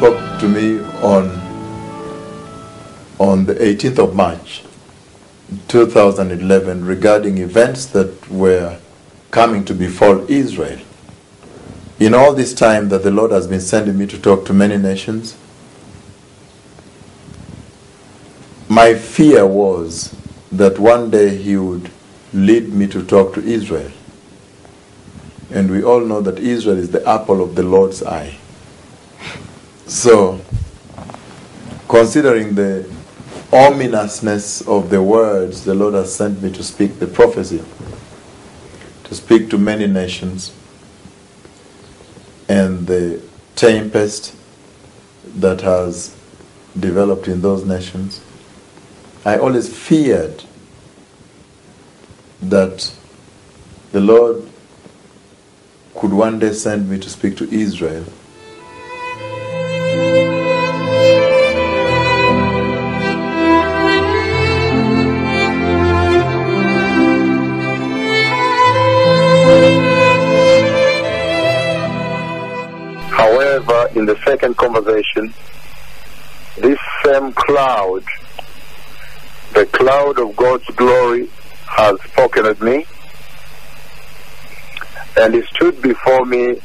spoke to me on the 18th of March 2011 regarding events that were coming to befall Israel. In all this time that the Lord has been sending me to talk to many nations, my fear was that one day He would lead me to talk to Israel. And we all know that Israel is the apple of the Lord's eye. So, considering the ominousness of the words the Lord has sent me to speak, the prophecy, to speak to many nations, and the tempest that has developed in those nations, I always feared that the Lord could one day send me to speak to Israel. However, in the second conversation, this same cloud, the cloud of God's glory, has spoken at me, and He stood before me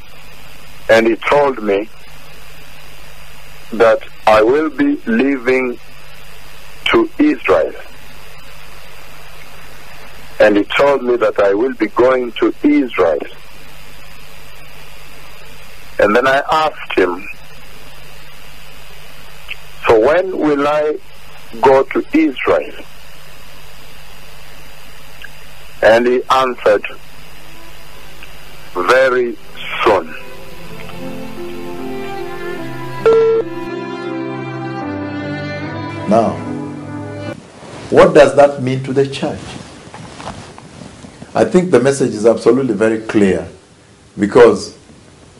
and He told me that I will be leaving to Israel. And He told me that I will be going to Israel. And then I asked Him, so when will I go to Israel? And He answered, very soon. Now, what does that mean to the church? I think the message is absolutely very clear, because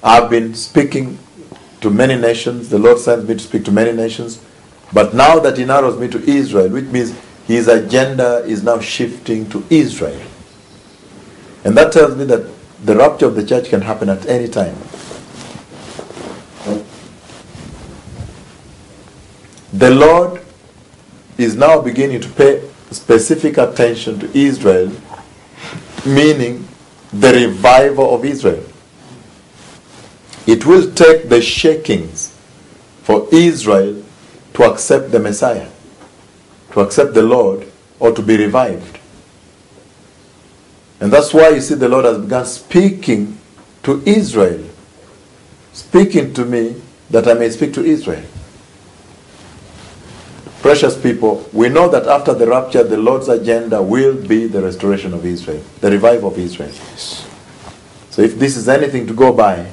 I've been speaking to many nations. The Lord sent me to speak to many nations. But now that He narrows me to Israel, which means His agenda is now shifting to Israel. And that tells me that the rapture of the church can happen at any time. The Lord is now beginning to pay specific attention to Israel, meaning the revival of Israel. It will take the shakings for Israel to accept the Messiah, to accept the Lord, or to be revived. And that's why you see the Lord has begun speaking to Israel, speaking to me that I may speak to Israel. Precious people, we know that after the rapture, the Lord's agenda will be the restoration of Israel, the revival of Israel. So if this is anything to go by,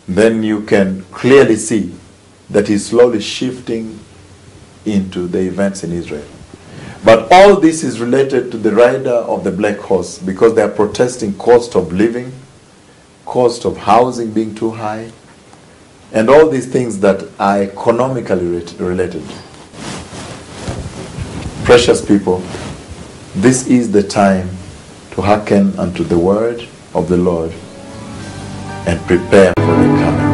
then you can clearly see that He's slowly shifting into the events in Israel. But all this is related to the rider of the black horse, because they are protesting cost of living, cost of housing being too high, and all these things that are economically related. Precious people, this is the time to hearken unto the word of the Lord and prepare for the coming.